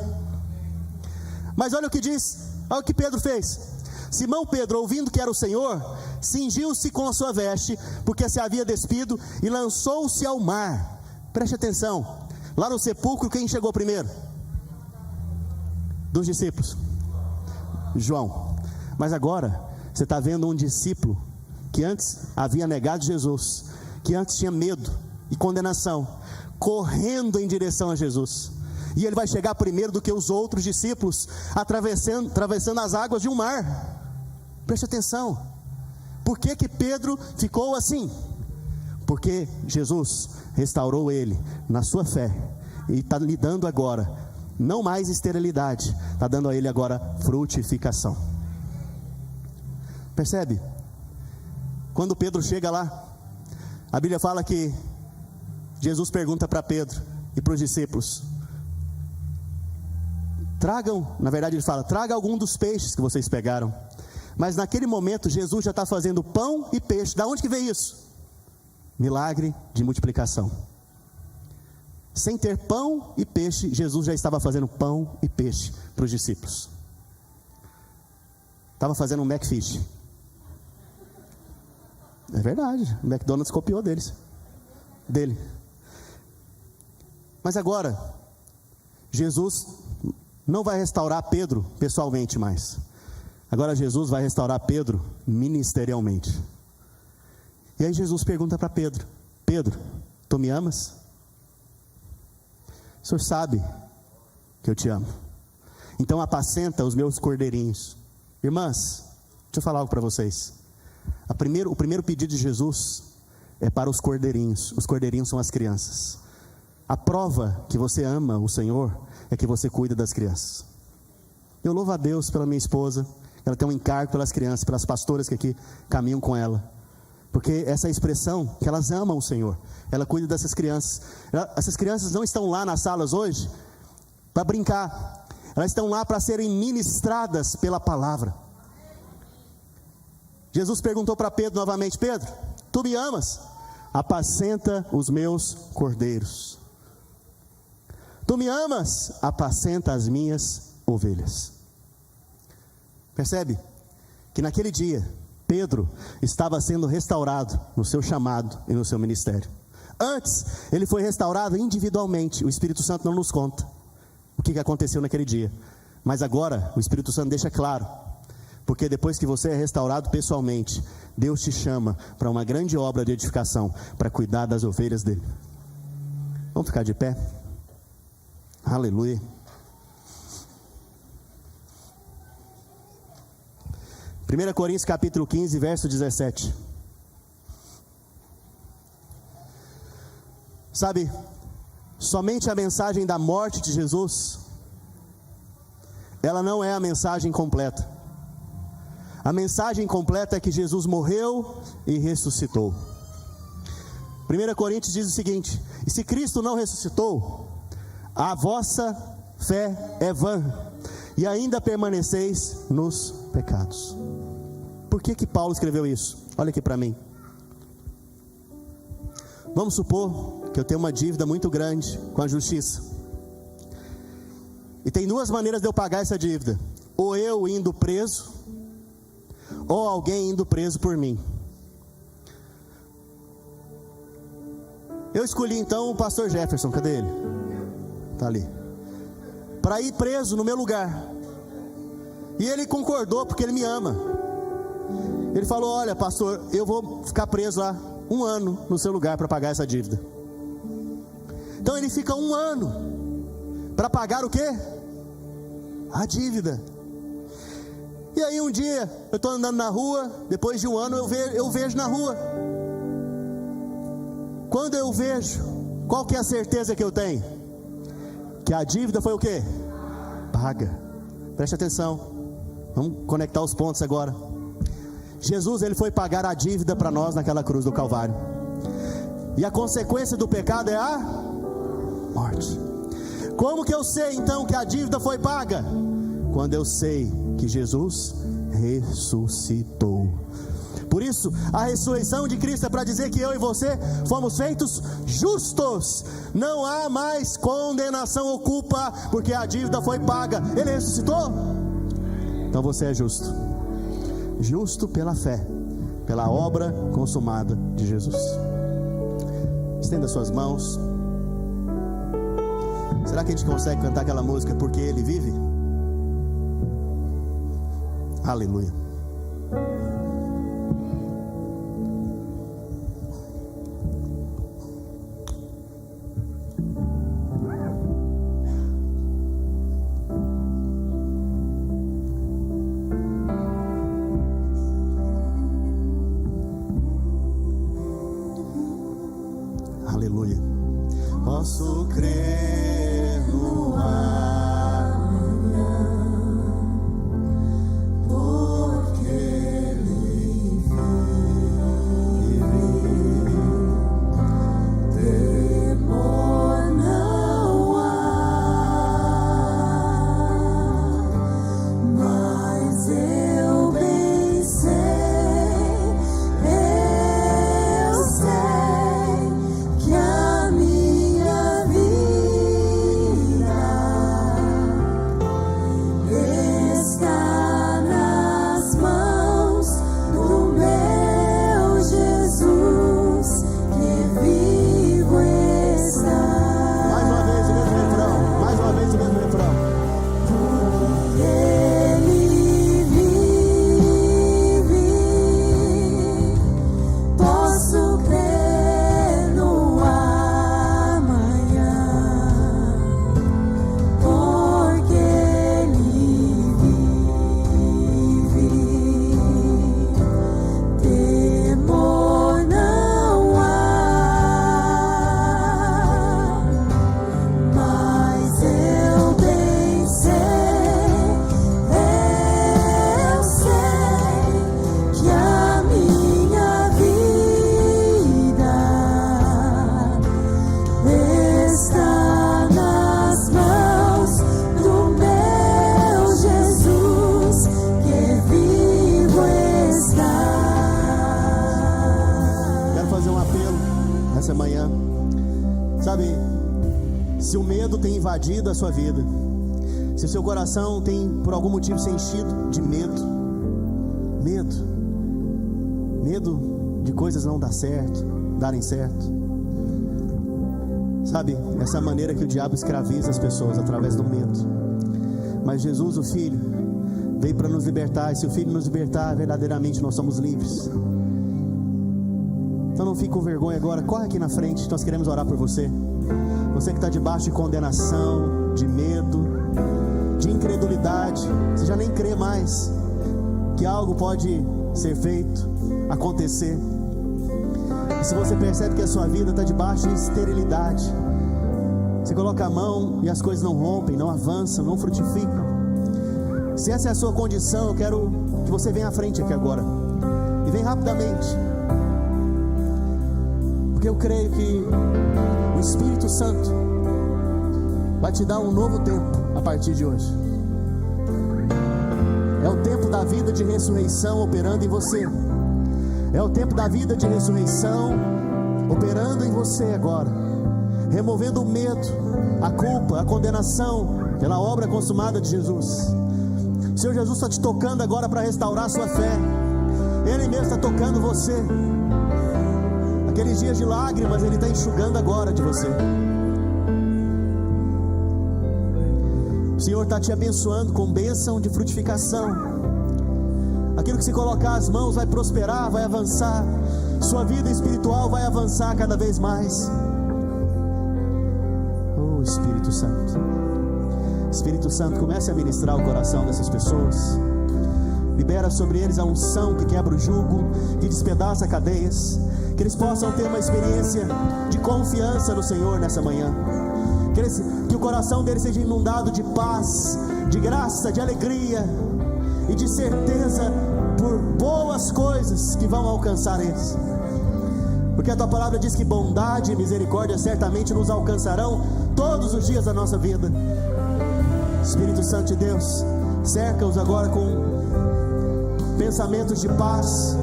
Mas olha o que diz, olha o que Pedro fez. Simão Pedro, ouvindo que era o Senhor, cingiu-se com a sua veste, porque se havia despido, e lançou-se ao mar. Preste atenção, lá no sepulcro quem chegou primeiro? Dos discípulos, João. Mas agora, você está vendo um discípulo que antes havia negado Jesus, que antes tinha medo e condenação, correndo em direção a Jesus. E ele vai chegar primeiro do que os outros discípulos, atravessando as águas de um mar. Preste atenção. Por que que Pedro ficou assim? Porque Jesus restaurou ele na sua fé, e está lhe dando agora, não mais esterilidade, está dando a ele agora frutificação. Percebe? Quando Pedro chega lá, a Bíblia fala que Jesus pergunta para Pedro e para os discípulos: tragam, na verdade ele fala, traga algum dos peixes que vocês pegaram. Mas naquele momento Jesus já está fazendo pão e peixe. Da onde que veio isso? Milagre de multiplicação. Sem ter pão e peixe, Jesus já estava fazendo pão e peixe para os discípulos. Estava fazendo um McFish. É verdade, o McDonald's copiou dele. Mas agora, Jesus não vai restaurar Pedro pessoalmente mais. Agora Jesus vai restaurar Pedro ministerialmente. E aí Jesus pergunta para Pedro: Pedro, tu me amas? O Senhor sabe que eu te amo. Então apacenta os meus cordeirinhos. Irmãs, deixa eu falar algo para vocês. O primeiro pedido de Jesus é para os cordeirinhos. Os cordeirinhos são as crianças. A prova que você ama o Senhor é que você cuida das crianças. Eu louvo a Deus pela minha esposa. Ela tem um encargo pelas crianças, pelas pastoras que aqui caminham com ela. Porque essa expressão, que elas amam o Senhor. Ela cuida dessas crianças. Essas crianças não estão lá nas salas hoje para brincar. Elas estão lá para serem ministradas pela palavra. Jesus perguntou para Pedro novamente: Pedro, tu me amas? Apacenta os meus cordeiros. Tu me amas? Apacenta as minhas ovelhas. Percebe? Que naquele dia, Pedro estava sendo restaurado no seu chamado e no seu ministério. Antes, ele foi restaurado individualmente. O Espírito Santo não nos conta o que aconteceu naquele dia. Mas agora, o Espírito Santo deixa claro. Porque depois que você é restaurado pessoalmente, Deus te chama para uma grande obra de edificação, para cuidar das ovelhas dele. Vamos ficar de pé? Aleluia. 1 Coríntios capítulo 15, verso 17. Sabe, somente a mensagem da morte de Jesus, ela não é a mensagem completa. A mensagem completa é que Jesus morreu e ressuscitou. 1 Coríntios diz o seguinte: e se Cristo não ressuscitou, a vossa fé é vã, e ainda permaneceis nos pecados. Por que Paulo escreveu isso? Olha aqui para mim. Vamos supor que eu tenho uma dívida muito grande com a justiça, e tem duas maneiras de eu pagar essa dívida: ou eu indo preso, ou alguém indo preso por mim. Eu escolhi então o pastor Jefferson, cadê ele? Está ali, para ir preso no meu lugar. E ele concordou porque ele me ama. Ele falou: olha pastor, eu vou ficar preso lá 1 ano no seu lugar para pagar essa dívida. Então ele fica 1 ano para pagar o quê? A dívida. E aí um dia eu estou andando na rua, depois de 1 ano eu vejo na rua. Quando eu vejo, qual que é a certeza que eu tenho? Que a dívida foi o quê? Paga. Preste atenção, vamos conectar os pontos agora. Jesus, ele foi pagar a dívida para nós naquela cruz do Calvário, e a consequência do pecado é a morte. Como que eu sei então que a dívida foi paga? Quando eu sei que Jesus ressuscitou. Por isso, a ressurreição de Cristo é para dizer que eu e você fomos feitos justos. Não há mais condenação ou culpa, porque a dívida foi paga. Ele ressuscitou? Então você é justo. Justo pela fé, pela obra consumada de Jesus. Estenda suas mãos. Será que a gente consegue cantar aquela música Porque Ele Vive? Aleluia. Aleluia. Posso crer no amanhã, porque Ele vive. Temor não há, mas eu bem sei, eu sei que a minha vida está nas mãos do meu Jesus, que vivo está. Mais uma vez o mesmo refrão, mais uma vez o mesmo refrão. Ele vive, posso crer no amanhã, porque Ele vive. Temor não há, mas eu bem sei, eu sei que a minha vida está nas mãos do meu Jesus, que vivo está. Quero fazer um apelo essa manhã. Sabe, se o medo tem invadido a sua vida, se o seu coração tem por algum motivo se enchido de medo de coisas não darem certo, sabe, essa maneira que o diabo escraviza as pessoas através do medo. Mas Jesus, o Filho, veio para nos libertar, e se o Filho nos libertar, verdadeiramente nós somos livres. Então não fique com vergonha agora, corre aqui na frente, nós queremos orar por você. Você que está debaixo de condenação, de medo, de incredulidade, você já nem crê mais que algo pode ser feito, acontecer. Se você percebe que a sua vida está debaixo de esterilidade, você coloca a mão e as coisas não rompem, não avançam, não frutificam. Se essa é a sua condição, eu quero que você venha à frente aqui agora. E vem rapidamente. Porque eu creio que o Espírito Santo vai te dar um novo tempo a partir de hoje. É o tempo da vida de ressurreição operando em você. É o tempo da vida de ressurreição operando em você agora, removendo o medo, a culpa, a condenação pela obra consumada de Jesus. O Senhor Jesus está te tocando agora para restaurar a sua fé. Ele mesmo está tocando você. Aqueles dias de lágrimas Ele está enxugando agora de você. O Senhor está te abençoando com bênção de frutificação. Aquilo que se colocar as mãos vai prosperar, vai avançar. Sua vida espiritual vai avançar cada vez mais. Oh, Espírito Santo. Espírito Santo, comece a ministrar o coração dessas pessoas. Libera sobre eles a unção que quebra o jugo, que despedaça cadeias. Que eles possam ter uma experiência de confiança no Senhor nessa manhã. Que o coração deles seja inundado de paz, de graça, de alegria e de certeza por boas coisas que vão alcançar eles. Porque a tua palavra diz que bondade e misericórdia certamente nos alcançarão todos os dias da nossa vida. Espírito Santo de Deus, cerca-os agora com pensamentos de paz.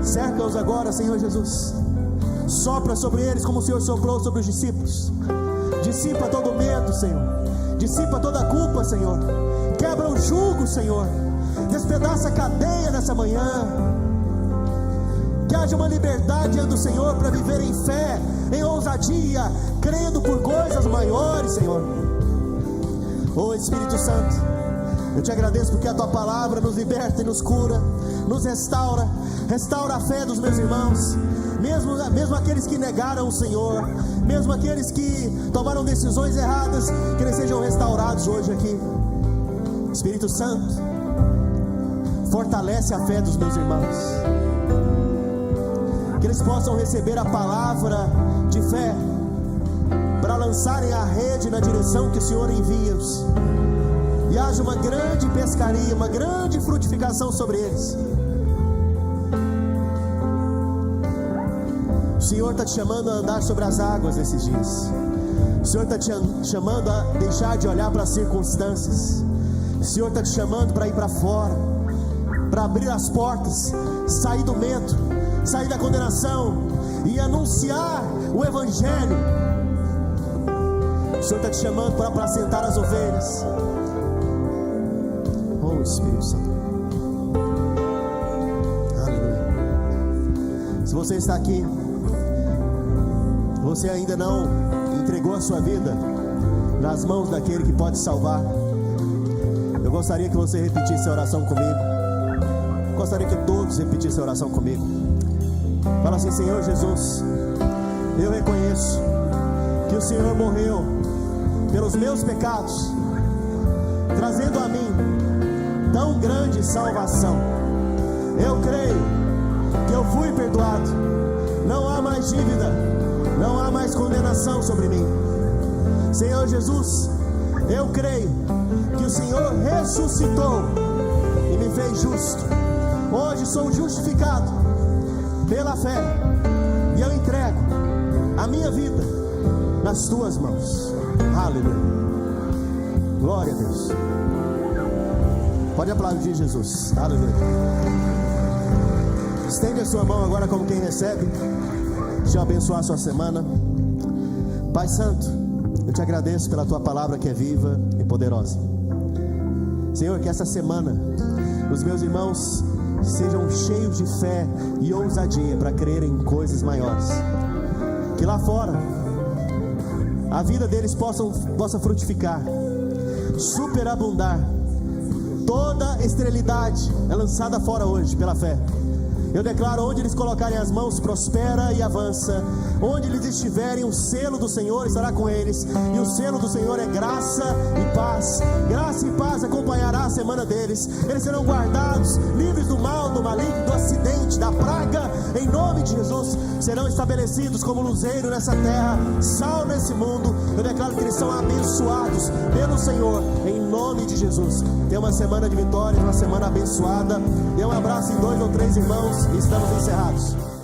Cerca-os agora, Senhor Jesus. Sopra sobre eles como o Senhor soprou sobre os discípulos. Dissipa todo medo, Senhor. Dissipa toda culpa, Senhor. Quebra o jugo, Senhor. Despedaça a cadeia nessa manhã. Que haja uma liberdade diante do Senhor para viver em fé, em ousadia, crendo por coisas maiores, Senhor. Oh, Espírito Santo, eu te agradeço porque a tua palavra nos liberta e nos cura, nos restaura. Restaura a fé dos meus irmãos, mesmo aqueles que negaram o Senhor, mesmo aqueles que tomaram decisões erradas, que eles sejam restaurados hoje aqui. Espírito Santo, fortalece a fé dos meus irmãos, que eles possam receber a palavra de fé para lançarem a rede na direção que o Senhor envia-os, e haja uma grande pescaria, uma grande frutificação sobre eles. O Senhor está te chamando a andar sobre as águas nesses dias. O Senhor está te chamando a deixar de olhar para as circunstâncias. O Senhor está te chamando para ir para fora, para abrir as portas, sair do medo, sair da condenação e anunciar o Evangelho. O Senhor está te chamando para apacentar as ovelhas. Oh, Espírito Santo. Aleluia. Se você está aqui, você ainda não entregou a sua vida nas mãos daquele que pode salvar, eu gostaria que você repetisse a oração comigo. Gostaria que todos repetissem a oração comigo. Fala assim: Senhor Jesus, eu reconheço que o Senhor morreu pelos meus pecados, trazendo a mim tão grande salvação. Eu creio que eu fui perdoado. Não há mais dívida, não há mais condenação sobre mim. Senhor Jesus, eu creio que o Senhor ressuscitou e me fez justo. Hoje sou justificado pela fé, e eu entrego a minha vida nas tuas mãos. Aleluia. Glória a Deus. Pode aplaudir Jesus. Aleluia. Estende a sua mão agora como quem recebe. Deixa eu abençoar a sua semana. Pai Santo, eu te agradeço pela tua palavra que é viva e poderosa. Senhor, que essa semana os meus irmãos sejam cheios de fé e ousadia para crerem em coisas maiores. Que lá fora a vida deles possa frutificar, superabundar. Toda esterilidade é lançada fora hoje pela fé. Eu declaro: onde eles colocarem as mãos, prospera e avança. Onde eles estiverem, o selo do Senhor estará com eles, e o selo do Senhor é graça e paz. Graça e paz acompanhará a semana deles. Eles serão guardados, livres do mal, do maligno, do acidente, da praga, em nome de Jesus. Serão estabelecidos como luzeiro nessa terra, sal nesse mundo. Eu declaro que eles são abençoados pelo Senhor, em nome de Jesus. Tenha uma semana de vitórias, uma semana abençoada. Dê um abraço em 2 ou 3 irmãos e estamos encerrados.